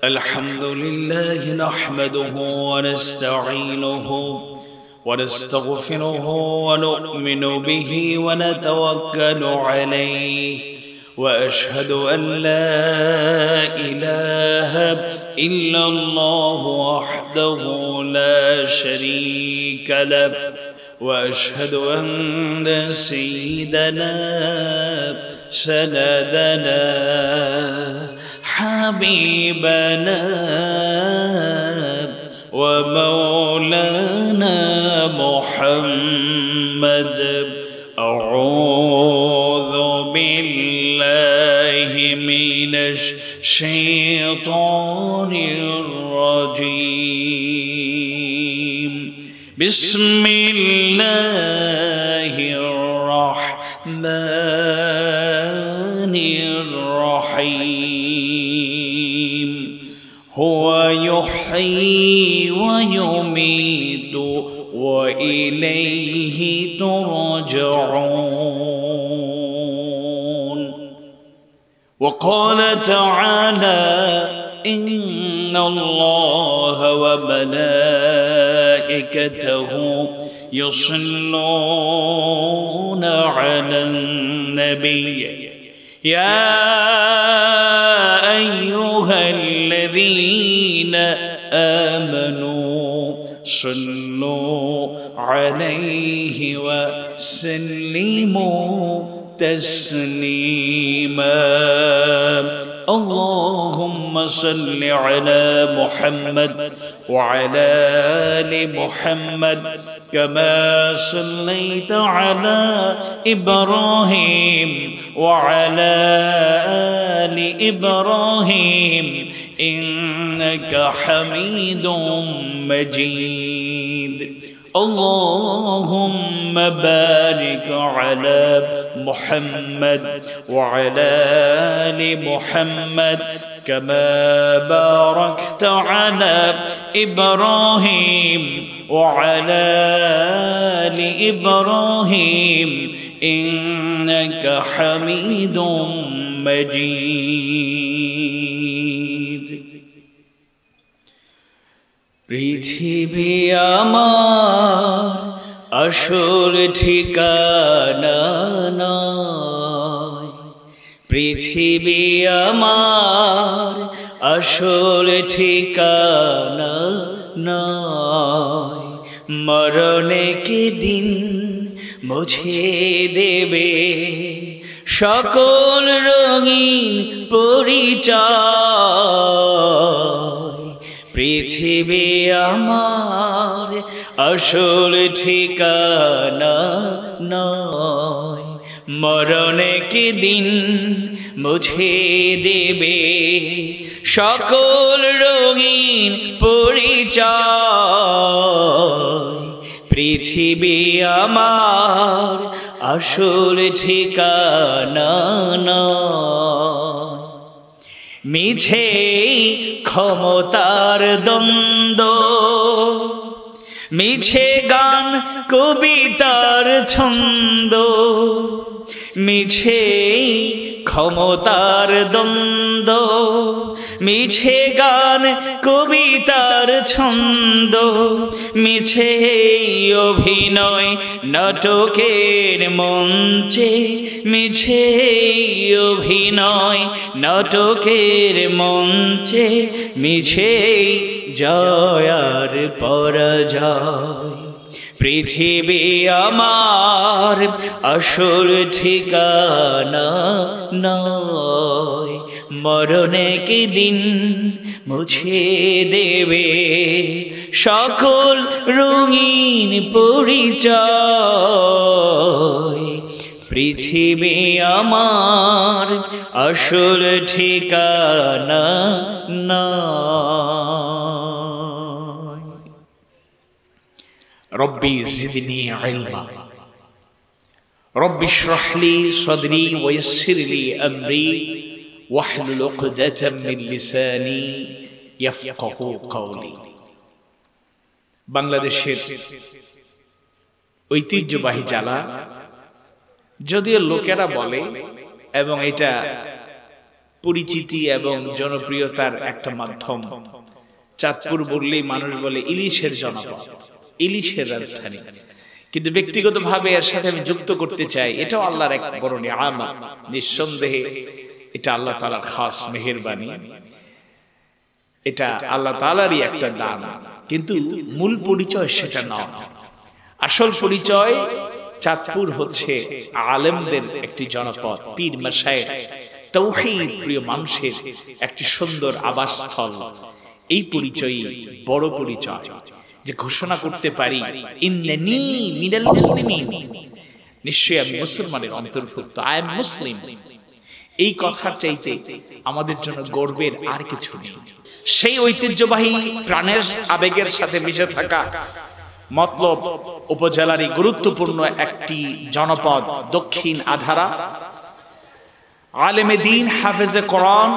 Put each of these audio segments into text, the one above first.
الحمد لله نحمده ونستعينه ونستغفره ونؤمن به ونتوكل عليه وأشهد أن لا إله إلا الله وحده لا شريك له وأشهد أن سيدنا سندنا حبيبنا ومولانا محمد أعوذ بالله من الشيطان الرجيم بسم الله الرحمن الرحيم هو يحيي ويميت وإليه ترجعون وقال تعالى إن الله وملائكته يصلون على النبي يا أيها الذين آمنوا صلوا عليه وسلموا تسليما اللهم صل على محمد وعلى آل محمد كما صليت على إبراهيم وعلى آل إبراهيم إنك حميد مجيد اللهم بارك على محمد وعلى آل محمد كما باركت على إبراهيم وعلى آل إبراهيم إنك حميد مجيد পৃথিবী আমার আসল ঠিকানা নয় পৃথিবী আমার আসল ঠিকানা নয় মরণে কি দিন মুছে দেবে সকল রঙিন পরিচয় পৃথিবী আমার আসল ঠিকানা নয় মরণে কি দিন মুছে দেবে সকল রঙিন পরিচয় পৃথিবী আমার আসল ঠিকানা নয় মিছে ক্ষমতার দ্বন্দ্ব মিছে গান কবিতার ছন্দ মিছে ক্ষমতার দ্বন্দ্ব মিছে গান কবিতার ছন্দ মিছে অভিনয় নাটকের মঞ্চে মিছে অভিনয় নাটকের মঞ্চে মিছে জয় আর পরাজয় পৃথিবী আমার আসল ঠিকানা নয় মরণে কি দিন মুছে দেবে সকল রঙিন পরিচয় পৃথিবী আমার আসল ঠিকানা নয় রব্বি জিদনি ইলমা রব্বি ইশরাহ লি সাদরি ওয়া ইয়াসসির লি আমরি ওয়াহলুল উকদাতাম মিন লিসানি ইয়াফকাহু কওলি বাংলাদেশের ঐতিহ্যবাহী জ্বালা, যদিও লোকেরা বলে এবং এটা পরিচিতি এবং জনপ্রিয়তার একটা মাধ্যম। চাঁদপুর বললেই মানুষ বলে ইলিশের জনপদ, ইলিশের রাজধানী। কিন্তু ব্যক্তিগতভাবে এর সাথে আমি যুক্ত করতে চাই, এটাও আল্লাহর এক বড় নিয়ামত। নিঃসন্দেহে এটা আল্লাহ তাআলার খাস মেহেরবানি, এটা আল্লাহ তাআলারই একটা দান। কিন্তু মূল পরিচয় সেটা নয়। আসল পরিচয় চাঁদপুর হচ্ছে আলেমদের একটি জনপদ, পীর মাশায়েখ তাওহীদ প্রিয় মানুষের একটি সুন্দর আবাসস্থল। এই পরিচয়ই বড় পরিচয়, যে ঘোষণা করতে পারি ইন্নানী মিনাল মুসলিমিন, নিশ্চয়ই আমি মুসলমানের অন্তর্ভুক্ত, আই এম মুসলিম। এই কথার চাইতে আমাদের জন্য গর্বের আর কিছু নেই। সেই ঐতিহ্যবাহী প্রাণের আবেগের সাথে মিশে থাকা মতলব উপজেলারই গুরুত্বপূর্ণ একটি জনপদ দক্ষিণ আধারা, আলেমে দ্বীন, হাফেজে কোরআন,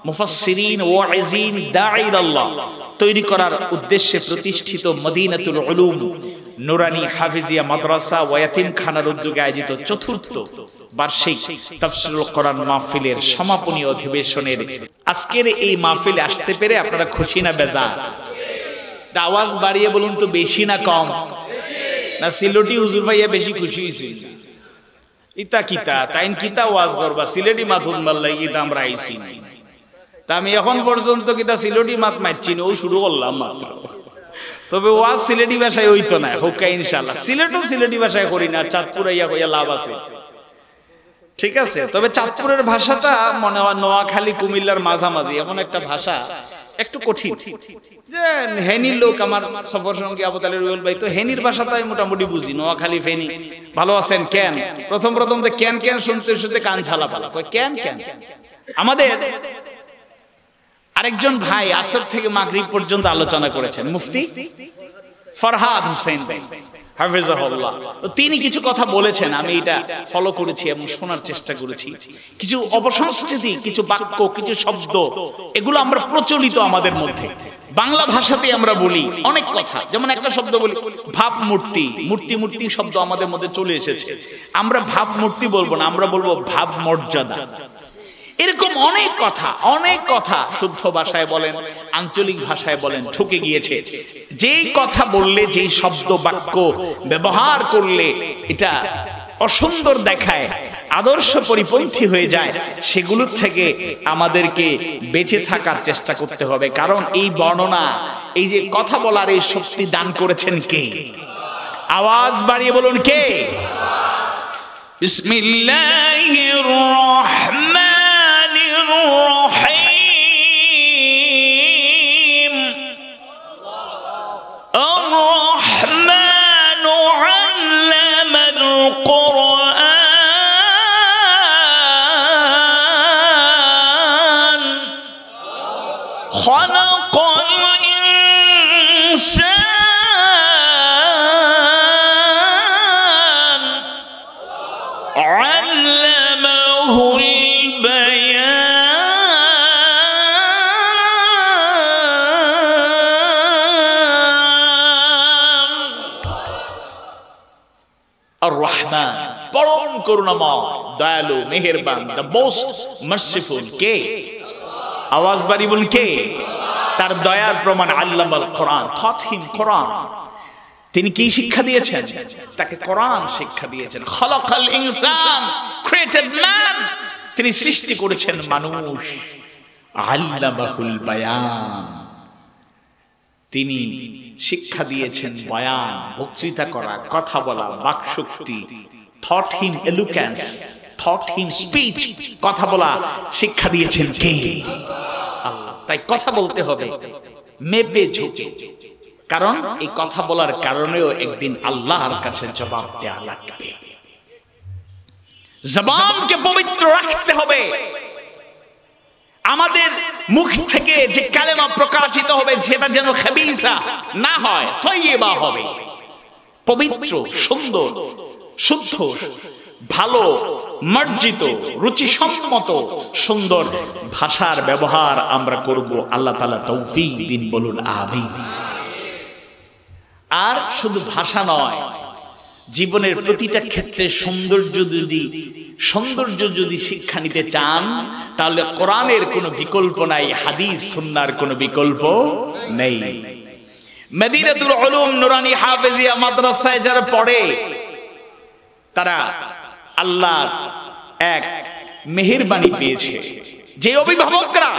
মুফাসসিরিন, ওয়াইজিন, দাঈ আল্লাহ তৈরি করার উদ্দেশ্যে প্রতিষ্ঠিত মদিনাতুল উলুম নুরানী হাফিজিয়া মাদ্রাসা ওয়া ইয়াতীমখানার উদ্যোগে আয়োজিত চতুর্থ বার্ষিক তাফসীরুল কোরআন মাহফিলের সমাপনী অধিবেশনের আজকের এই মাহফিলে আসতে পেরে আপনারা খুশি না বেজার? আওয়াজ বাড়িয়ে বলুন তো, বেশি না কম? না সিলেটি হুজুর ভাইয়া বেশি খুশি হইছে? ইতা কিতা তাইন কিতা ওয়াজ করবা, সিলেটি মাথুন মাল্লাই কিতা আমরা আইছি না। তা আমি এখন পর্যন্ত কিতা সিলেটি মাত মারছি না, ও শুরু করলাম মাত্র। তবে ওয়াজ সিলেটি ভাষায় হইতো না, হোক ইনশাআল্লাহ। সিলেটও সিলেটি ভাষায় করি না, চাঁদপুর আইয়া কইয়া লাভ আছে, ঠিক আছে। তবে চাঁদপুরের ভাষাটা মনে হয় নোয়াখালী কুমিল্লার মাঝামাঝি এমন একটা ভাষা, একটু কঠিন। যে হেনির লোক আমার সফর সঙ্গী আবু তালেব রুহুল ভাই, তো হেনির ভাষাটা আমি মোটামুটি বুঝি। নোয়াখালী ফেনী, ভালো আছেন কেন, প্রথম তো কেন কেন শুনতে শুনতে কান ছালা পালা, কেন কেন। আমাদের আরেকজন ভাই আসর থেকে মাগরিব পর্যন্ত আলোচনা করেছেন, মুফতি ফরহাদ হোসেন ভাই হাফেজাহুল্লাহ। তিনি কিছু কথা বলেছেন, আমি এটা ফলো করেছি এবং শোনার চেষ্টা করেছি। কিছু অপসংস্কৃতি, কিছু বাক্য, কিছু শব্দ, এগুলো আমরা প্রচলিত আমাদের মধ্যে, বাংলা ভাষাতে আমরা বলি অনেক কথা। যেমন একটা শব্দ বলি ভাবমূর্তি, মূর্তি মূর্তি শব্দ আমাদের মধ্যে চলে এসেছে। আমরা ভাবমূর্তি বলবো না, আমরা বলবো ভাব মর্যাদা। এরকম অনেক কথা শুদ্ধ ভাষায় বলেন, আঞ্চলিক ভাষায় বলেন, ঠকে গিয়েছে। যেই কথা বললে, যেই শব্দ বাক্য ব্যবহার করলে এটা অসুন্দর দেখায়, আদর্শ পরিপন্থী হয়ে যায়, সেগুলোর থেকে আমাদেরকে বেঁচে থাকার চেষ্টা করতে হবে। কারণ এই বর্ণনা, এই যে কথা বলার এই শক্তি দান করেছেন কে? আওয়াজ বাড়িয়ে বলুন কে? বিসমিল্লাহির রহমানির রহিম। আর-রহমানু আল্লামাল কুরআন খালাকাল ইনসান আল্লামাহুল আর-রহমান, পরম করুণাময়, দয়ালু, মেহেরবান, দ্য মোস্ট মার্সিফুল কে? আওয়াজ বাড়ি বলুন কে? তার দয়ার প্রমাণ আল্লামাল কোরআন, taught him কোরআন। তিনি কি শিক্ষা দিয়েছেন? তাকে কোরআন শিক্ষা দিয়েছেন। খালাকাল ইনসান, ক্রিয়েটেড ম্যান, তিনি সৃষ্টি করেছেন মানুষ। আল্লামাহুল বায়ান, তিনি শিক্ষা দিয়েছেন বয়ান, বক্তৃতা করা, কথা বলা, বাকশক্তি। taught him eloquence, taught him speech, কথা বলা শিক্ষা দিয়েছেন কে? আল্লাহ। তাই কথা বলতে হবে মেপে ঝুঁকে, কারণ এই কথা বলার কারণেও একদিন আল্লাহর কাছে জবাব দেওয়া লাগবে। জবানকে পবিত্র রাখতে হবে। আমাদের মুখ থেকে যে কালেমা প্রকাশিত হবে সেটা যেন খাবিসা না হয়, তয়্যিবা হবে, পবিত্র, সুন্দর, শুদ্ধ, ভালো, মার্জিত, রুচিসম্মত, সুন্দর ভাষার ব্যবহার আমরা করব। আল্লাহ তাআলা তৌফিক দিন, বলুন আমিন। আর শুধু ভাষা নয়, জীবনের প্রতিটা ক্ষেত্রে সৌন্দর্য যদি শিক্ষা নিতে চান, তাহলে কোরআনের কোনো বিকল্প নাই, হাদিস সুন্নাহর কোনো বিকল্প নেই। মদিনাতুল উলুম নুরানি হাফেজিয়া মাদ্রাসায় যারা পড়ে, তারা আল্লাহর এক মেহেরবানি পেয়েছে। যে অভিভাবকরা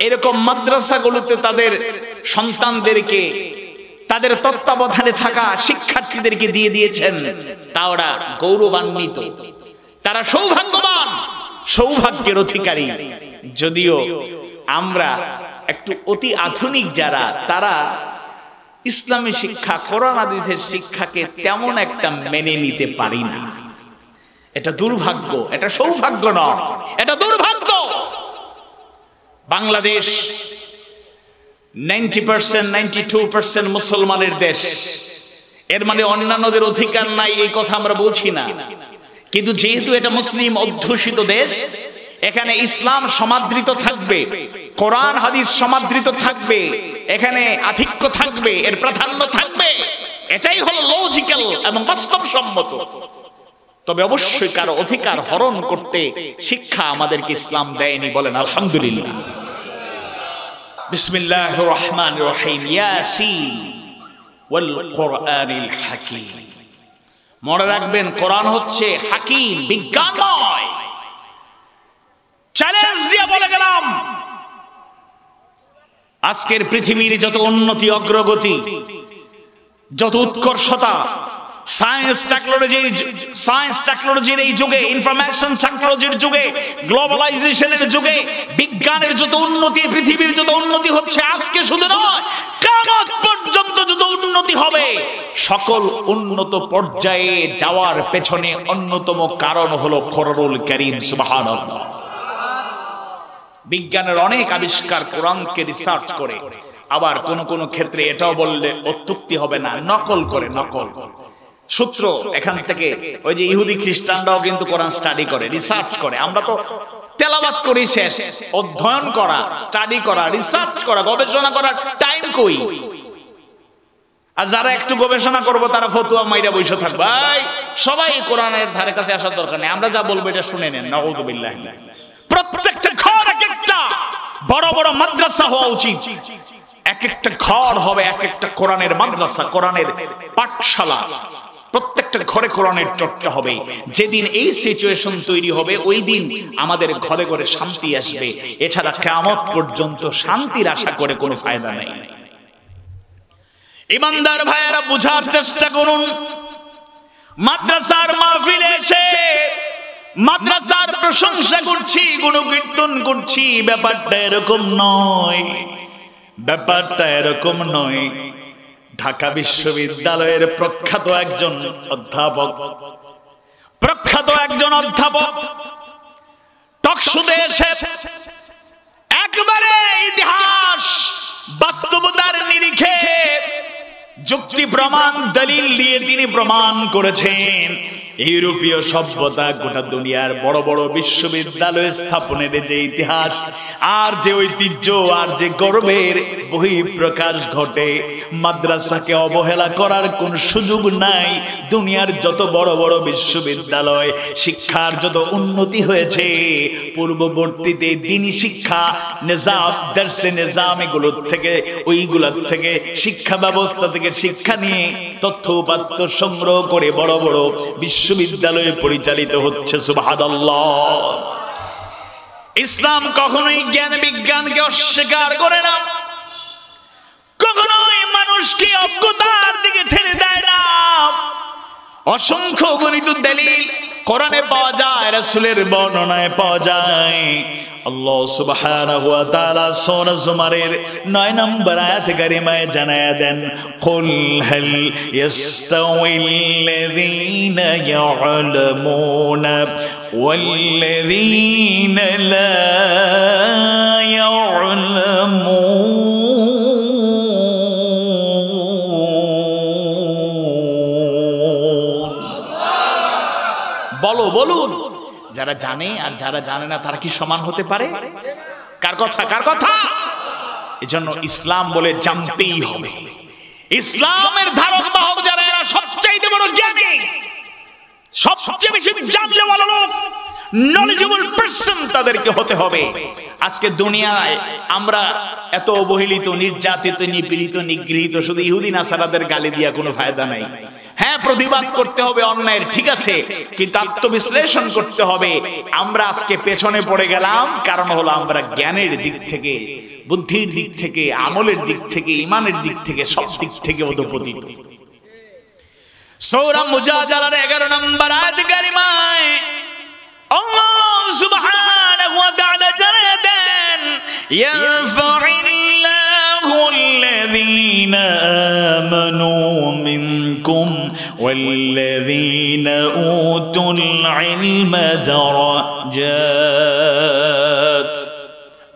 এরকম মাদ্রাসাগুলোতে তাদের সন্তানদেরকে, তাদের তত্ত্বাবধানে থাকা শিক্ষার্থীদেরকে দিয়ে দিয়েছেন, তারা গৌরবান্বিত, তারা সৌভাগ্যবান, সৌভাগ্যের অধিকারী। যদিও আমরা একটু অতি আধুনিক যারা, তারা ইসলামী শিক্ষা, কোরআন হাদিসের শিক্ষাকে তেমন একটা মেনে নিতে পারি না। এটা দুর্ভাগ্য, এটা সৌভাগ্য নয়, এটা দুর্ভাগ্য। বাংলাদেশ 90%, 92% মুসলমানের দেশ। এর মানে অন্যান্যদের অধিকার নাই এই কথা আমরা বলছি না, কিন্তু যেহেতু এটা মুসলিম অধ্যুষিত দেশ, এখানে ইসলাম সমাদৃত থাকবে, কোরআন হাদিস সমাদৃত থাকবে, এখানে আধিক্য থাকবে, এর প্রাধান্য থাকবে। এটাই হলো লজিক্যাল এবং বাস্তবসম্মত। তবে অবশ্যই কারো অধিকার হরণ করতে শিক্ষা আমাদেরকে ইসলাম দেয়নি, বলেন আলহামদুলিল্লাহ। বিসমিল্লাহির রহমানির রহিম। ইয়াসিন ওয়াল কোরআনিল হাকীম। মনে রাখবেন, কোরআন হচ্ছে হাকীম, বিজ্ঞানময়। চ্যালেঞ্জ দিয়ে বলে গেলাম, আজকের পৃথিবীর যত উন্নতি, অগ্রগতি, যত উৎকর্ষতা, সায়েন্স টেকনোলজির এই যুগে, ইনফরমেশন টেকনোলজির যুগে, গ্লোবালাইজেশনের যুগে, বিজ্ঞানের যত উন্নতি, পৃথিবীর যত উন্নতি হচ্ছে, আজকে শুধু নয়, কিয়ামত পর্যন্ত যত উন্নতি হবে, সকল উন্নত পর্যায়ে যাওয়ার পেছনে অন্যতম কারণ হলো কোরআনুল কারীম। সুবহানাল্লাহ। বিজ্ঞানের অনেক আবিষ্কার কোরআনকে রিসার্চ করে, আবার কোন কোন ক্ষেত্রে এটাও বললে অত্যুক্তি হবে না, নকল করে, নকল সূত্র এখান থেকে। ওই যে ইহুদি খ্রিস্টানরাও কিন্তু কোরআন স্টাডি করে, রিসার্চ করে। আমরা তো তেলাওয়াত করি শেষ, অধ্যয়ন করা, স্টাডি করা, রিসার্চ করা, গবেষণা করার টাইম কই? আর যারা একটু গবেষণা করবো তারা ফতুয়া মাইরা বসে থাকবে। ভাই, সবাই কোরআনের ধারে কাছে আসার দরকার নেই, আমরা যা বলবো এটা শুনে নেন। নাউযুবিল্লাহ। প্রত্যেকটা ঘর এক একটা বড় বড় মাদ্রাসা হওয়া উচিত। এক একটা ঘর হবে এক একটা কোরআনের মাদ্রাসা, কোরআনের পাঠশালা। প্রত্যেকটা ঘরে কোরআনের চর্চা হবে। যেদিন এই সিচুয়েশন তৈরি হবে, ওই দিন আমাদের ঘরে ঘরে শান্তি আসবে। এছাড়া কিয়ামত পর্যন্ত শান্তির আশা করে কোনো ফায়দা নেই। ইমানদার ভাইয়েরা, বুঝার চেষ্টা করুন। মাদ্রাসার মাহফিলে এসে মাদ্রাসার প্রশংসা করছি, গুণকীর্তন করছি, ব্যাপারটা এরকম নয়, ব্যাপারটা এরকম নয়। ঢাকা বিশ্ববিদ্যালয়ের প্রখ্যাত একজন অধ্যাপক টকশোতে এসে একবারে ইতিহাস বাস্তবতার নিরিখে যুক্তি প্রমাণ দলিল দিয়ে তিনি প্রমাণ করেছেন, ইউরোপীয় সভ্যতা গোটা দুনিয়ার বড় বড় বিশ্ববিদ্যালয় স্থাপনের যে ইতিহাস, আর যে ঐতিহ্য, আর যে গর্বের বহিঃপ্রকাশ ঘটে, মাদ্রাসাকে অবহেলা করার কোন সুযোগ নাই। দুনিয়ার যত বড় বড় বিশ্ববিদ্যালয়, শিক্ষার যত উন্নতি হয়েছে, পূর্ববর্তীতে দ্বীনি শিক্ষা, নিজাম, দর্সে নিজাম, এগুলোর থেকে, ওইগুলোর থেকে, শিক্ষা ব্যবস্থা থেকে শিক্ষা নিয়ে তথ্য উপাত্ত সংগ্রহ করে বড় বড় বিশ্ববিদ্যালয়ে পরিচালিত হচ্ছে। সুবহানাল্লাহ। ইসলাম কখনোই জ্ঞান বিজ্ঞানকে অস্বীকার করে না, কখনোই মানুষকে অজ্ঞতার দিকে ঠেলে দেয় না। অসংখ্য গণিত দলিল কোরআনে পাওয়া যায়, রাসূলের বর্ণনায় পাওয়া যায়। আল্লাহ সুবহানাহু ওয়া তাআলা সূরা জুমারের 9 নম্বর আয়াতে কারিমায় জানায়া দেন, কুল হাল ইয়াস্তাউইল্লাযীনা ইয়া'লামুনা ওয়াল্লাযীনা লা ইয়া'লামুন। বলুন, যারা জানে আর যারা জানে না, তারা কি সমান হতে পারে? কার কথা? এজন্য ইসলাম বলে জানতেই হবে। ইসলামের ধারক বাহক যারা, এরা সবচাইতে বড় জ্ঞানী, সবচেয়ে বেশি জানলে ভালো লোক, নলেজেবল পারসন তাদেরকে হতে হবে। আজকে দুনিয়ায় আমরা এত অবহেলিত, নির্যাতিত, নিপীড়িত, নিগৃহীত, শুধু ইহুদি নাসারাদের গালি দিয়া কোনো ফায়দা নাই। হ্যাঁ, প্রতিবাদ করতে হবে অন্যায়ের, ঠিক আছে, কিন্তু আত্মবিশ্লেষণ করতে হবে। আমরা আজকে পেছনে পড়ে গেলাম, কারণ হলো আমরা জ্ঞানের দিক থেকে, বুদ্ধির দিক থেকে, আমলের দিক থেকে, ইমানের দিক থেকে, সব দিক থেকে অধঃপতিত। সূরা মুজাদালার 11 নম্বর আয়াত কারিমায় আল্লাহ সুবহানাহু ওয়া তাআলা জানিয়ে দেন, ইয়ারফা'িল্লাহু আল্লাযীনা আমানু মিনকুম ওয়াল্লাযীনা উতুল ইলমা দারাজাত।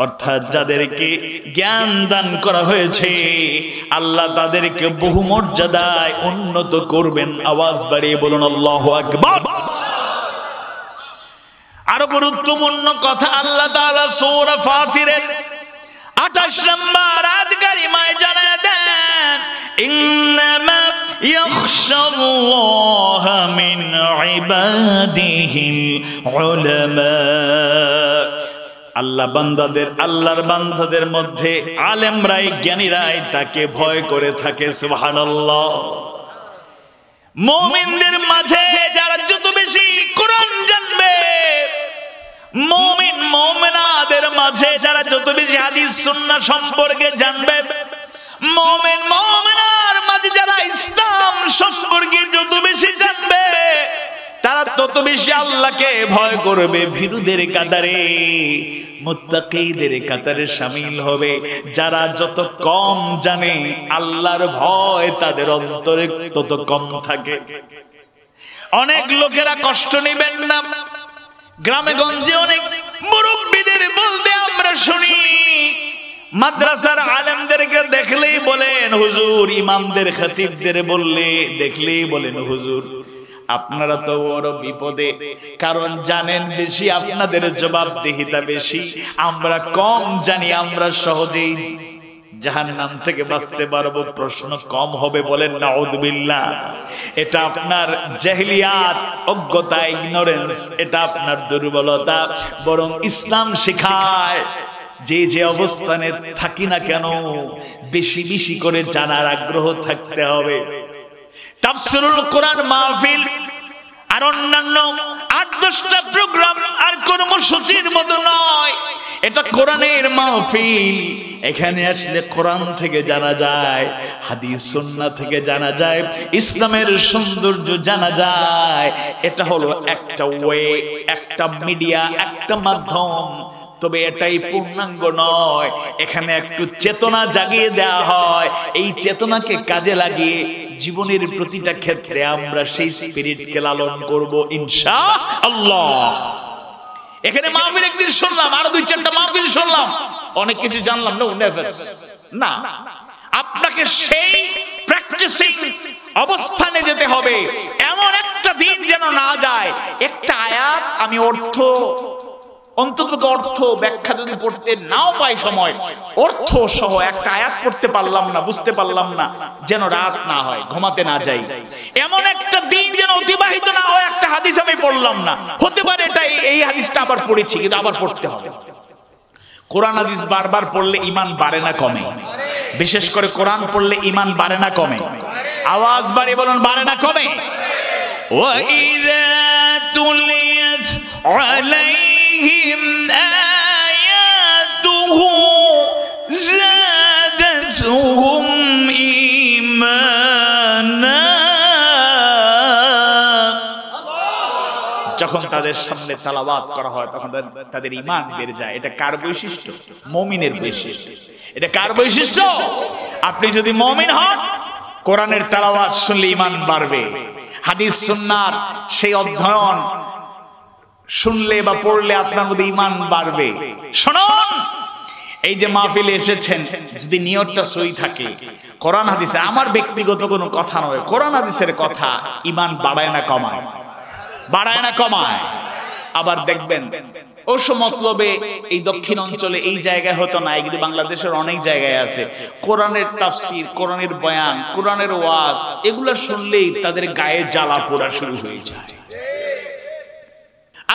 অর্থাৎ যাদেরকে জ্ঞান দান করা হয়েছে আল্লাহ তাদেরকে বহু মর্যাদায় উন্নত করবেন। আওয়াজ বাড়িয়ে বলুন আল্লাহু আকবার। আরো গুরুত্বপূর্ণ কথা আল্লাহ তাআলা সূরা ফাতিরের 28 নম্বর আয়াত কারিমায় জানিয়ে দেন, ইন্নামা ইয়াখশাল্লাহা মিন ইবাদিহিল উলামা। আল্লাহ বান্দাদের, আল্লাহর বান্দাদের মধ্যে আলেমরাই, জ্ঞানীরাই তাকে ভয় করে থাকে। সুবহানাল্লাহ। মুমিনদের মাঝে যারা যত বেশি কোরআন জানবে, মুমিন মুমিনাদের মাঝে যারা যত বেশি হাদিস সুন্নাহ সম্পর্কে জানবে, মুমিন মুমিনার মাঝে যারা ইসলাম সম্পর্কে যত বেশি জানবে, তারা তত বেশি আল্লাহকে ভয় করবে। ভীরুদের কাতারে, মুত্তাকীদের কাতারে শামিল হবে। যারা যত কম জানে আল্লাহর ভয় তাদের অন্তরে তত কম থাকে। অনেক লোকেরা কষ্ট নেবেন না, গ্রামে গঞ্জে অনেক মুরব্বিদের বলতে আমরা শুনি, মাদ্রাসার আলেমদেরকে দেখলেই বলেন হুজুর, ইমামদের খতিবদের বললে দেখলেই বলেন হুজুর আপনারা তো বড় বিপদে, কারণ জানেন বেশি, আপনাদের জবাবদিহিতা বেশি, আমরা কম জানি, আমরা সহজেই জাহান্নাম থেকে বাঁচতে পারবো, প্রশ্ন কম হবে। বলেন নাউযুবিল্লাহ। এটা আপনার জাহেলিয়াত, অজ্ঞতা, ইগনোরেন্স, এটা আপনার দুর্বলতা। বরং ইসলাম শেখায় যে যে অবস্থানে থাকি না কেন বেশি বেশি করে জানার আগ্রহ থাকতে হবে। তাফসীরুল কোরআন মাহফিল আর অন্যান্য 8-10টা প্রোগ্রাম আর কর্মসূচির মতো নয়, এটা কোরআনের মাহফিল। এখানে আসলে কোরআন থেকে জানা যায়, হাদিস সুন্নাহ থেকে জানা যায়, ইসলামের সৌন্দর্য জানা যায়। এটা হলো একটা ওয়ে, একটা মিডিয়া, একটা মাধ্যম। তবে এটাই পূর্ণাঙ্গ নয়। এখানে একটু চেতনা জাগিয়ে দেওয়া হয়। এই চেতনাকে কাজে লাগিয়ে জীবনের প্রতিটা ক্ষেত্রে আমরা সেই স্পিরিটকে লালন করব ইনশাআল্লাহ। এখানে মাহফিল একদিন শুনলাম, আরো 2-4টা মাহফিল শুনলাম, অনেক কিছু জানলাম না। আপনাকে সেই প্র্যাকটিসিং অবস্থানে যেতে হবে। এমন একটা দিন যেন না যায় একটা আয়াত আমি অন্তত অর্থ ব্যাখ্যা যদি পড়তে নাও পাই, সময় অর্থ সহ একটা আয়াত পড়তে পারলাম না, বুঝতে পারলাম না, যেন রাত না হয়, ঘুমাতে না যাই। এমন একটা দিন যেন অতিবাহিত না হয় একটা হাদিস আমি পড়লাম না। হতে পারে এটা এই হাদিসটা আবার পড়েছি, কিন্তু আবার পড়তে হবে। কোরআন হাদিস বারবার পড়লে ঈমান বাড়ে না কমে? বিশেষ করে কোরআন পড়লে ঈমান বাড়ে না কমে? আওয়াজ বাড়িয়ে বলুন, বাড়ে না কমে? ওয়াইযা তুলিয়াত আলাইহিম আয়াতুহু যাদাতুহুম ঈমানা। যখন তাদের সামনে তেলাওয়াত করা হয় তখন তাদের ঈমান বেড়ে যায়। এটা কার বৈশিষ্ট্য? মুমিনের বৈশিষ্ট্য। এটা কার বৈশিষ্ট্য? আপনি যদি মুমিন হন, কোরআনের তেলাওয়াত শুনলে ঈমান বাড়বে। হাদিস সুন্নাহর সেই অধ্যয়ন শুনলে বা পড়লে আপনার মধ্যে ঈমান বাড়বে। শুনুন, এই যে মাহফিলে এসেছেন, যদি নিয়তটা সহি থাকে, কোরআন হাদিসে, আমার ব্যক্তিগত কোনো কথা নয়, কোরআন হাদিসের কথা ঈমান বাড়ায় না কমায়? বাড়ায় না কমায়? আবার দেখবেন অবশ্য মতলবে এই দক্ষিণ অঞ্চলে এই জায়গায় হতো না, কিন্তু বাংলাদেশের অনেক জায়গায় আছে। কোরআনের তাফসীর, কোরআনের বয়ান, কোরআনের ওয়াজ এগুলো শুনলেই তাদের গায়ে জ্বালা পোড়া শুরু হয়ে যায়।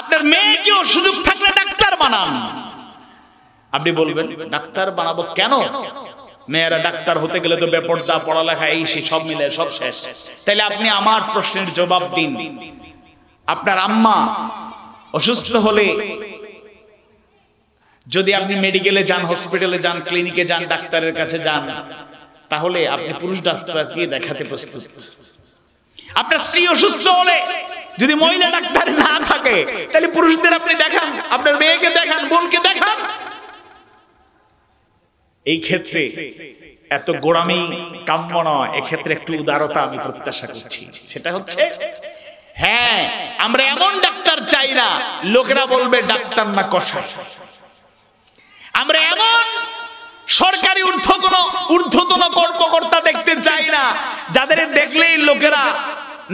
আপনার মেয়েকেও সুযোগ থাকলে ডাক্তার বানান। আপনি বলবেন ডাক্তার বানাবো কেন? মেয়েরা ডাক্তার হতে গেলে তো বেপরদা, পড়ালেখা এই সে সব মিলে সব শেষ। তাহলে আপনি আমার প্রশ্নের জবাব দিন, আপনার আম্মা অসুস্থ হলে যদি আপনি মেডিকেলে যান, হসপিটালে যান, ক্লিনিকে যান, ডাক্তারের কাছে যান, তাহলে আপনি পুরুষ ডাক্তারকে দেখাতে প্রস্তুত? আপনার স্ত্রী অসুস্থ হলে যদি মহিলা ডাক্তার না থাকে, তাহলে পুরুষদের আপনি দেখান, আপনার মেয়েকে দেখান, বোনকে দেখান। এই ক্ষেত্রে এত গোড়ামি কাম্য নয়, এক্ষেত্রে একটু উদারতা আমি প্রত্যাশা করছি। সেটা হচ্ছে, হ্যাঁ, আমরা এমন ডাক্তার চাই না লোকেরা বলবে ডাক্তার না কষাই। আমরা এমন সরকারি ঊর্ধ্বতন কর্মকর্তা দেখতে চাই না যাদের দেখলেই লোকেরা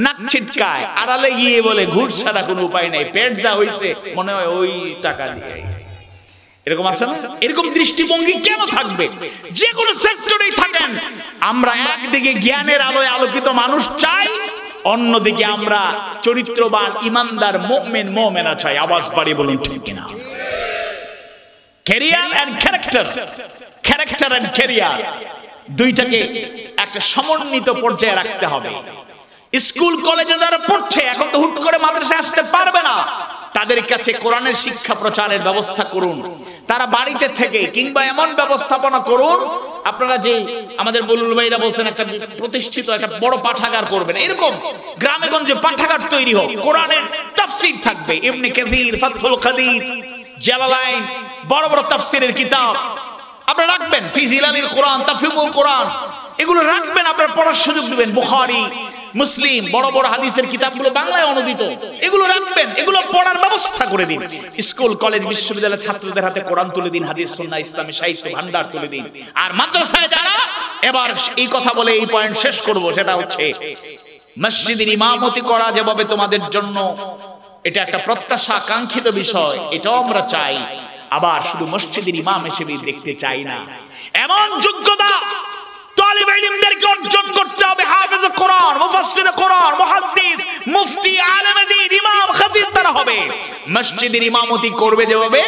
নাক ছিটকায়, আড়ালে গিয়ে বলে ঘুষ ছাড়া কোনো উপায় নাই, পেট যা হইছে মনে হয় ওই টাকা দিয়ে। এরকম আছে না? এরকম দৃষ্টিভঙ্গি কেন থাকবে? যে কোনো সেক্টরেই থাকেন, আমরা একদিকে জ্ঞানের আলোয় আলোকিত মানুষ চাই, অন্যদিকে আমরা চরিত্রবান, ইমানদার, মুমিন, মুমিনা চাই। আওয়াজ বাড়িয়ে বলুন ঠিক কিনা? Career and character, character and career দুইটাকে একটা সমন্বিত পর্যায়ে রাখতে হবে। স্কুল কলেজে যারা পড়ছে, এখন তো হুট করে মাদ্রাসায় আসতে পারবে না, তাদের কাছে কোরআনের শিক্ষা প্রচারের ব্যবস্থা করুন। তারা বাড়িতে থেকে কিংবা এমন ব্যবস্থাপনা করুন, আপনারা যে আমাদের বলুল ভাইরা বলছেন একটা প্রতিষ্ঠিত একটা বড় পাঠাগার করবেন, এরকম গ্রামে গঞ্জে পাঠাগার তৈরি হোক, কোরআনের তাফসীর থাকবে, ইবনে কাসির, ফাতহুল কাদির, জালালাইন, বড় বড় তাফসীরের কিতাব আপনারা রাখবেন, ফি জিলালিল কোরআন, তাফহিমুল কোরআন, এগুলো রাখবেন, আপনারা পড়ার সুযোগ দিবেন। বুখারী, মুসলিম, বড় বড় হাদিসের কিতাবগুলো বাংলায় অনুদিত, এগুলো রাখবেন, এগুলো পড়ার ব্যবস্থা করে দিন। স্কুল কলেজ বিশ্ববিদ্যালয়ের ছাত্রদের হাতে কোরআন তুলে দিন, হাদিস সুন্নাহ ইসলামী সাহিত্য ভান্ডার তুলে দিন। আর মাদ্রাসায় যারা, এবার এই কথা বলে এই পয়েন্ট শেষ করব, সেটা হচ্ছে মসজিদের ইমামতি করা যেভাবে তোমাদের জন্য এটা একটা প্রত্যাশা, কাঙ্ক্ষিত বিষয়, এটাও আমরা চাই। আবার শুধু মসজিদের ইমাম হিসেবে দেখতে চাই না, এমন যোগ্যতা তালিব ইলমদেরকে অর্জন করতে হবে, হাফেজ কোরআন, মুফাসসির কোরআন, মুহাদ্দিস, মুফতি, আলেম দ্বীন, ইমাম, খতিব তারা হবে। মসজিদের ইমামতি করবে যেভাবে,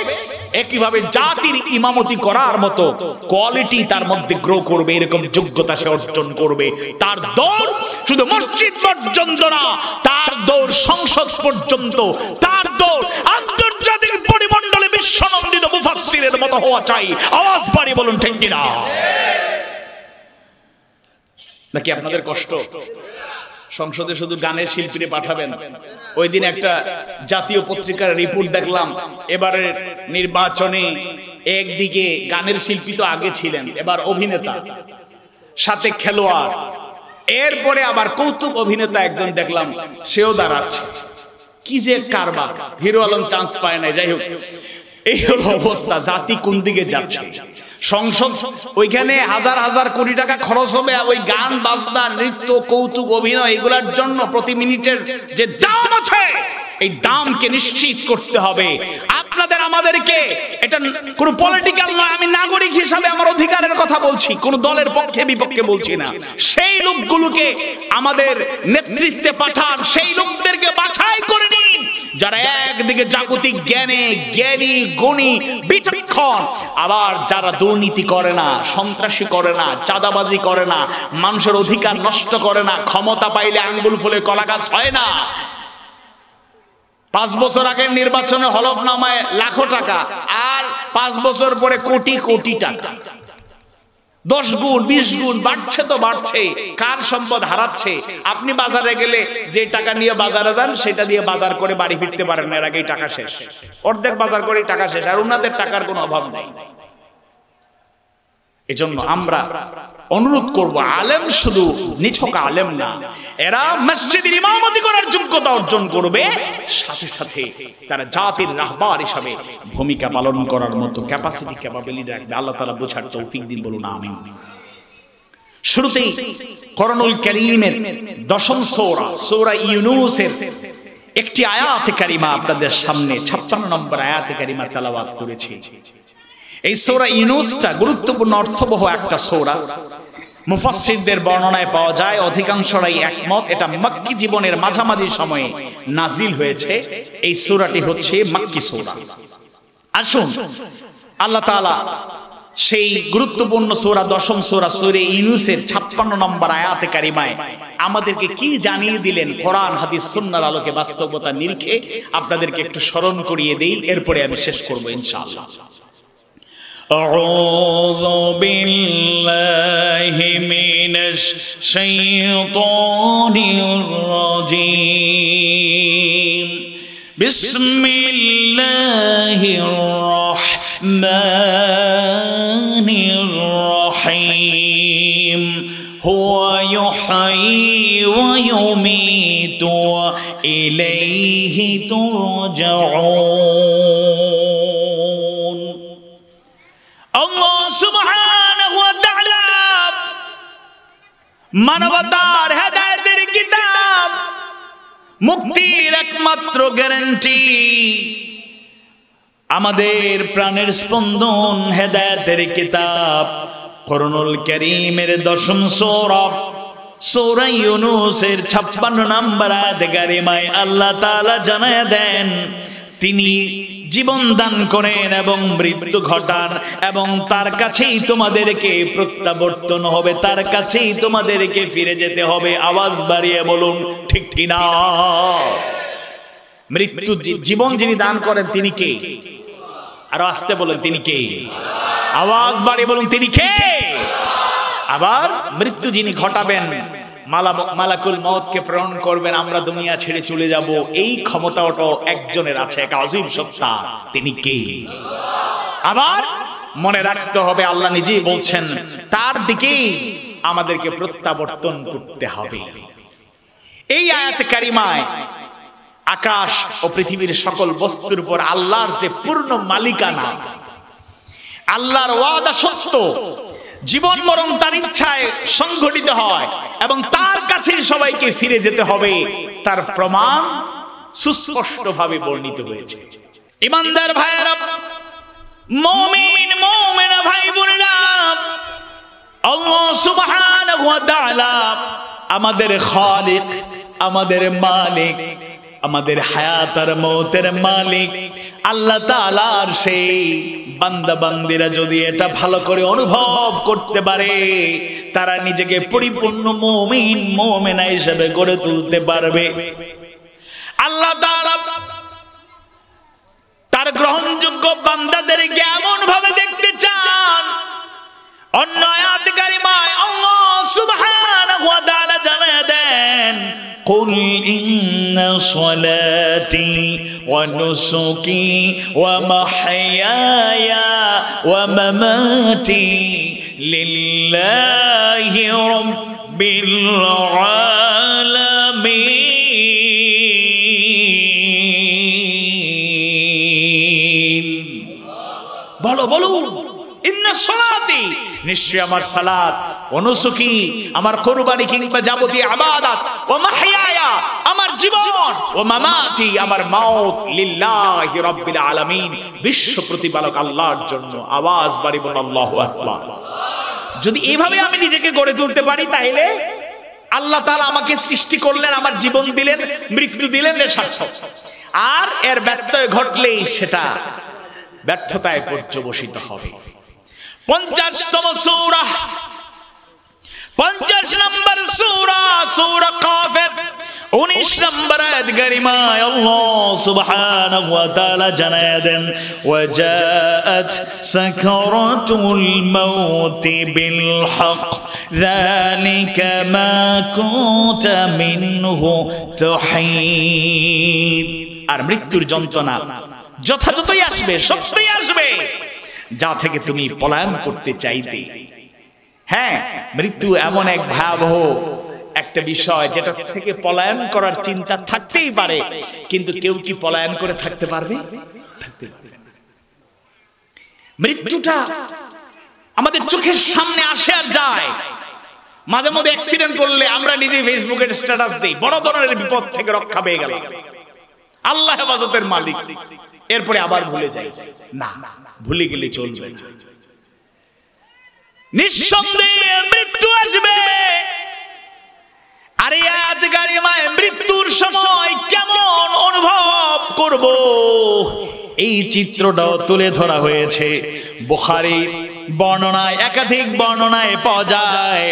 একইভাবে জাতির ইমামতি করার মতো কোয়ালিটি তার মধ্যে গ্রো করবে, এরকম যোগ্যতা সে অর্জন করবে। তার দৌড় শুধু মসজিদ পর্যন্ত না, তার দৌড় সংসদ পর্যন্ত, তার দৌড় আন্তর্জাতিক পরিমণ্ডলে বিশ্বনন্দিত মুফাসসিরের মতো হওয়া চাই। আওয়াজ বাড়িয়ে বলুন ঠিক কিনা? নাকি আপনাদের কষ্ট? সংসদে শুধু গানের শিল্পীরে পাঠাবেন। ওই দিন একটা জাতীয় পত্রিকার রিপোর্ট দেখলাম, এবারের নির্বাচনে একদিকে গানের শিল্পী তো আগে ছিলেন, এবার অভিনেতা, সাথে খেলোয়াড়, এরপরে আবার কৌতুক অভিনেতা একজন দেখলাম, সেও দাঁড়াচ্ছে। কি যে কারবার! হিরো আলম চান্স পায় না। যাই হোক, এই হলো অবস্থা। জাতি কোন দিকে যাচ্ছে? সংসদ, ওইখানে হাজার হাজার কোটি টাকা খরচ হবে ওই গান বাজনা, নৃত্য, কৌতুক, অভিনয়, এগুলোর জন্য প্রতি মিনিটের যে দাম আছে, এই দামকে নিশ্চিত করতে হবে। আপনাদের আমাদেরকে, এটা কোনো পলিটিক্যাল নয়, আমি নাগরিক হিসাবে আমার অধিকারের কথা বলছি, কোন দলের পক্ষে বিপক্ষে বলছি না। সেই লোকগুলোকে আমাদের নেতৃত্বে পাঠান, সেই লোকদেরকে বাছাই করে নিন যারা একদিকে জাগতিক জ্ঞানে জ্ঞানী, গুণী, বিচক্ষণ, আবার যারা দুর্নীতি করে না, সন্ত্রাসী করে না, চাঁদাবাজি করে না, মানুষের অধিকার নষ্ট করে না, ক্ষমতা পাইলে আঙ্গুল ফুলে কলা গাছ হয় না। 5 বছর আগের নির্বাচনে হলফনামায় লাখো টাকা, আর 5 বছর পরে কোটি কোটি টাকা, 10 গুণ 20 গুণ বাড়ছে তো বাড়ছে। কার সম্পদ হারাচ্ছে? আপনি বাজারে গেলে যে টাকা নিয়ে বাজারে যান, সেটা দিয়ে বাজার করে বাড়ি ফিরতে পারেন না, এর আগেই টাকা শেষ, অর্ধেক বাজার করে টাকা শেষ, আর ওনাদের টাকার কোনো অভাব নেই। এজন্য আমরা অনুরোধ করব, আলেম শুধু নিছক আলেম না, এরা মসজিদের ইমামতি করার যোগ্যতা অর্জন করবে, সাথে সাথে তারা জাতির রাহবার হিসাবে ভূমিকা পালন করার মতো ক্যাপাসিটি, ক্যাপাবিলিটি রাখবে। আল্লাহ তাআলা বোঝার তৌফিক দিন, বলুন আমিন। শুরুতেই কোরআনুল কারীমের 10ম সূরা, সূরা ইউনূসের একটি আয়াতে কারিমা আপনাদের সামনে 56 নম্বর আয়াতে কারিমা তেলাওয়াত করেছি। এই সূরা ইউনূসটা গুরুত্বপূর্ণ অর্থবহ একটা সূরা। মুফাসসিরদের বর্ণনায় পাওয়া যায় অধিকাংশরাই একমত এটা মক্কি জীবনের মাঝামাঝি সময়ে নাজিল হয়েছে। এই সূরাটি হচ্ছে মক্কি সূরা। আসুন আল্লাহ তাআলা সেই গুরুত্বপূর্ণ সূরা 10ম সূরা সূরা ইউনূসের 56 নম্বর আয়াতে কারিমায় আমাদেরকে কি জানিয়ে দিলেন কোরআন হাদিস সুন্নাহর আলোকে বাস্তবতা নিরিখে আপনাদেরকে একটু স্মরণ করিয়ে দেই, এরপরে আমি শেষ করব ইনশাআল্লাহ। আউযু বিল্লাহি মিনাশ শাইতানির রাজীম। বিসমিল্লাহির রাহমানির রাহিম। হুয়া ইউহয়ী ওয়া ইউমীতু ওয়া ইলাইহি তুরজাউন। আল্লাহ সুবহানাহু ওয়া তাআলা মানবতার হেদায়েতের কিতাব, মুক্তির একমাত্র গ্যারান্টি, আমাদের প্রাণের স্পন্দন হেদায়েতের কিতাব কোরআনুল কারীমের 10ম সূরা সূরা ইউনূসের 56 নম্বর আয়াতে কারিমায় আল্লাহ তাআলা জানায়া দেন তিনি জীবন দান করেন এবং মৃত্যু ঘটান এবং তার কাছেই তোমাদেরকে প্রত্যাবর্তন হবে, তার কাছেই তোমাদেরকে ফিরে যেতে হবে। আওয়াজ বাড়িয়ে বলুন ঠিক কি না? মৃত্যু জীবন যিনি দান করেন তিনি কে? আরো আস্তে বলেন তিনি কে? আওয়াজ বাড়িয়ে বলুন তিনি কে? আবার মৃত্যু যিনি ঘটাবেন, মালাকুল মউতকে প্রেরণ করবেন, আমরা দুনিয়া ছেড়ে চলে যাব, এই ক্ষমতাও একজনের আছে, এক আযীম সত্তা, তিনি কে? আবার মনে রাখতে হবে আল্লাহ নিজেই বলছেন তার দিকেই আমাদেরকে প্রত্যাবর্তন করতে হবে। এই আয়াত কারিমায় আকাশ ও পৃথিবীর সকল বস্তুর উপর আল্লাহর যে পূর্ণ মালিকানা, আল্লাহর ওয়াদা সত্য, জীবন মরণ তার ইচ্ছায় সংঘটিত হয় এবং তার কাছে সবাইকে ফিরে যেতে হবে, তার প্রমাণ সুস্পষ্টভাবে বর্ণিত হয়েছে। ইমানদার ভাইরা, মুমিন মুমিনা ভাই বোনেরা, আল্লাহ সুবহানাহু ওয়া তাআলা আমাদের খালিক, আমাদের মালিক, আমাদের হায়াত আর মওতের মালিক। আল্লাহ তাআলার সেই বান্দা বান্দিরা যদি এটা ভালো করে অনুভব করতে পারে, তারা নিজেকে পরিপূর্ণ মুমিন মুমিনা হিসেবে গড়ে তুলতে পারবে। আল্লাহ তাআলা তার গ্রহণযোগ্য বান্দাদেরকে এমন ভাবে দেখতে চান। অন্য আয়াতে কারিমায় আল্লাহ সুবহানাহু ওয়া তাআলা জানায়া দেন, قل إن صلاتي ونسكي ومحياي ومماتي لله رب العالمين। বলো বলো, ইন্না সলাতি, নিশ্চয় আমার সালাত, অনুসুকি আমার কুরবানি কিংবা যাবতীয় ইবাদত, ও মাহইয়ায়া আমার জীবন, ও মামাতি আমার মওত, লিল্লাহি রাব্বিল আলামিন বিশ্ব প্রতিপালক আল্লাহর জন্য। আওয়াজ বাড়ি বলুন আল্লাহু আকবার। যদি এইভাবে আমি নিজেকে গড়ে তুলতে পারি, তাহলে আল্লাহ তাআলা আমাকে সৃষ্টি করলেন, আমার জীবন দিলেন, মৃত্যু দিলেন, এর সার্থক। আর এর ব্যত্যয় ঘটলেই সেটা ব্যর্থতায় পর্যবসিত হবে। 50তম সূরা, 50 নম্বর সূরা, সূরা কাফির, 19 নম্বর আয়াত কারিমায় আল্লাহ সুবহানাহু ওয়া তাআলা জানায়া দেন, ওয়া জাআত সাকারাতুল মাউতি বিল হক যালিকা মা কুনতা মিনহু তুহিদ। আর মৃত্যুর যন্ত্রণা যথাযথই আসবে, সত্যই আসবে, যা থেকে তুমি পলায়ন করতে চাইতে। হ্যাঁ, মৃত্যু এমন এক ভয়াবহ একটা বিষয় যেটা থেকে পলায়ন করার চিন্তা থাকতেই পারে, কিন্তু কেউ কি পলায়ন করে থাকতে পারবে? থাকতে পারবে না। মৃত্যুটা আমাদের চোখের সামনে আসে আর যায়। মাঝে মধ্যে অ্যাক্সিডেন্ট করলে আমরা নিজে ফেসবুকে স্ট্যাটাস দেই, বড় ধরনের বিপদ থেকে রক্ষা পেয়ে গেলাম। আল্লাহ হেফাজতের মালিক, এরপরে আবার ভুলে যাই না, ভুলে গেলে চলবে না। নিঃসন্দেহে মৃত্যু আসবে। আর এই আয়াত কারিমায় মৃত্যুর সময় কেমন অনুভব করব, এই চিত্রটাও তুলে ধরা হয়েছে। বুখারীর বর্ণনায়, একাধিক বর্ণনায় পাওয়া যায়,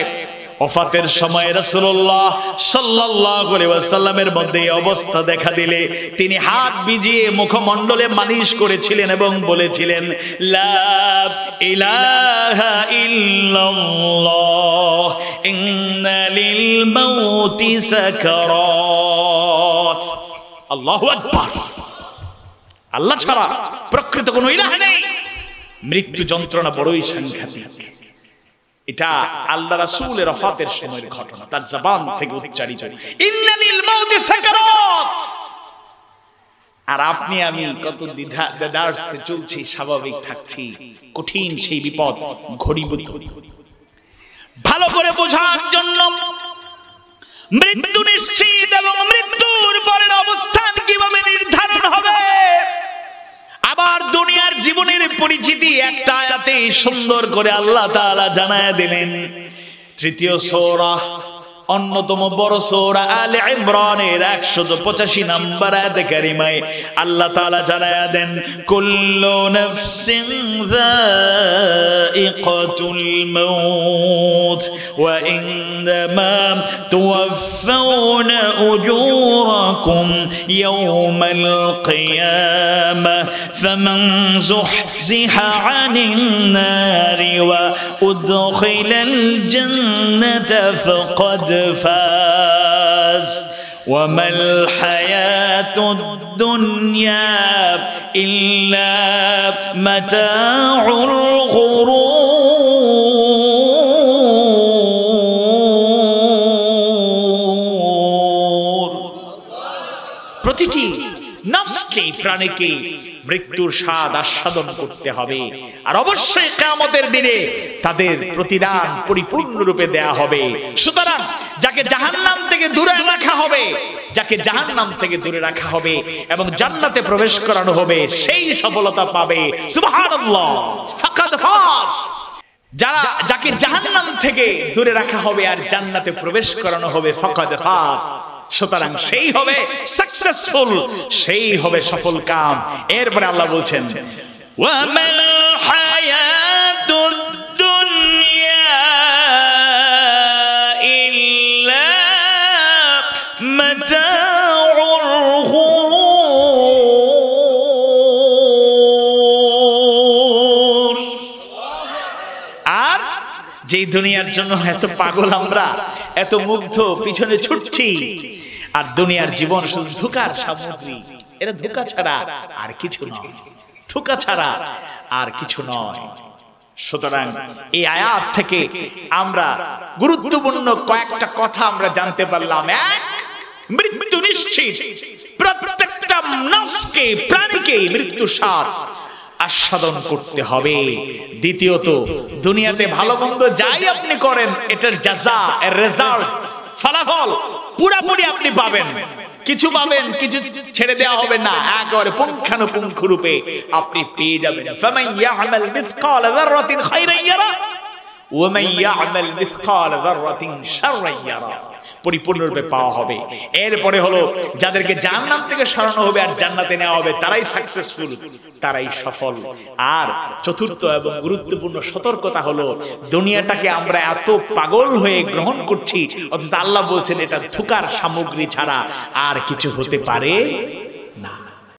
ওফাতের সময় রাসূলুল্লাহ সাল্লাল্লাহু আলাইহি ওয়াসাল্লামের মধ্যে এই অবস্থা দেখা দিলে তিনি হাত ভিজিয়ে মুখমণ্ডলে মালিশ করেছিলেন এবং বলেছিলেন, লা ইলাহা ইল্লাল্লাহ ইন্না লিল মাউতি সাকারাত। আল্লাহু আকবার। আল্লাহ ছাড়া প্রকৃত কোনো ইলাহ নেই। মৃত্যু যন্ত্রণা বড়ই সাংঘাতিক। এটা আল্লাহ রাসূলের ওফাতের সময়ের ঘটনা, তার জবান থেকে উচ্চারিত, ইন্না লিল মাউতি সাকারাত। আর আপনি আমি কত দ্বিধাদ্বন্দ্বে চলছি, স্বাভাবিক থাকছি, কঠিন সেই বিপদ ঘনীভূত। ভালো করে বোঝার জন্য মৃত্যু নিশ্চিত এবং মৃত্যুর পরের অবস্থান কিভাবে নির্ধারণ হবে, আবার দুনিয়ার জীবনের পরিচিতি একটা আয়াতে সুন্দর করে আল্লাহ তাআলা জানায়া দিলেন। তৃতীয় সূরা, অন্যতম বড় সূরা আলে ইমরানের 185 নম্বর আয়াতে কারিমায় আল্লাহ তাআলা জানায়া দেন, কুল্লু নাফসিন যায়িকাতুল মাউত ওয়া ইন্নামা তুওয়াফাউনা উজুরাকুম ইয়াওমাল কিয়ামাহ ফামান যুহজিহা আনিন নারি ওয়া উদখিলাল জান্নাতা ফাকাদ فاز وما الحياة الدنيا إلا متاع الغرور। প্রতিটি নফসকে, প্রাণীকে মৃত্যুর স্বাদ আস্বাদন করতে হবে, আর অবশ্যই কিয়ামতের দিনে তাদের প্রতিদান পরিপূর্ণরূপে দেয়া হবে। সুতরাং যাকে জাহান্নাম থেকে দূরে রাখা হবে, যাকে জাহান্নাম থেকে দূরে রাখা হবে এবং জান্নাতে প্রবেশ করানো হবে, সেই সফলতা পাবে। সুবহানাল্লাহ, ফাকাদ ফাজ। যাকে জাহান্নাম থেকে দূরে রাখা হবে আর জান্নাতে প্রবেশ করানো হবে, ফাকাদ ফাজ। সুতরাং সেই হবে সাকসেসফুল, সেই হবে সফল কাম। এরপরে আল্লাহ বলছেন, ওয়া মাল হায়াতুদ দুনিয়া ইল্লা মাতাউল গুরুর। আর যে দুনিয়ার জন্য এত পাগল আমরা, এত মুগ্ধ পিছনে ছুটছি, আর দুনিয়ার জীবন শুধু ধোঁকার সামগ্রী, এটা ধোঁকা ছাড়া আর কিছু নয়, ধোঁকা ছাড়া আর কিছু নয়। সুতরাং এই আয়াত থেকে আমরা গুরুত্বপূর্ণ কয়েকটা কথা আমরা জানতে পারলাম। এক, মৃত্যু নিশ্চিত, প্রত্যেকটা নফসকে, প্রাণীকে মৃত্যুর স্বাদ আস্বাদন করতে হবে। দ্বিতীয়ত, দুনিয়াতে ভালো মন্দ যাই আপনি করেন, এটার জাযা, এর রেজাল্ট, ফলাফল পুরোপুরি আপনি পাবেন। কিছু পাবেন, কিছু ছেড়ে দেওয়া হবে না, একেবারে পুঙ্খানুপুঙ্খ রূপে আপনি পেয়ে যাবেন। ফামান ইয়ামাল মিসকালা যাররাতিন খায়রান ইয়ারা ওয়া মান ইয়ামাল মিসকালা যাররাতিন শাররান ইয়ারা, পরিপূর্ণরূপে পাওয়া হবে। এরপরে হলো যাদেরকে জাহান্নাম থেকে সরানো হবে আর জান্নাতে নেওয়া হবে, তারাই সাকসেসফুল, তারাই সফল। আর চতুর্থ এবং গুরুত্বপূর্ণ সতর্কতা হলো, দুনিয়াটাকে আমরা এত পাগল হয়ে গ্রহণ করছি, অথচ আল্লাহ বলছেন এটা ধোঁকার সামগ্রী ছাড়া আর কিছু হতে পারে না।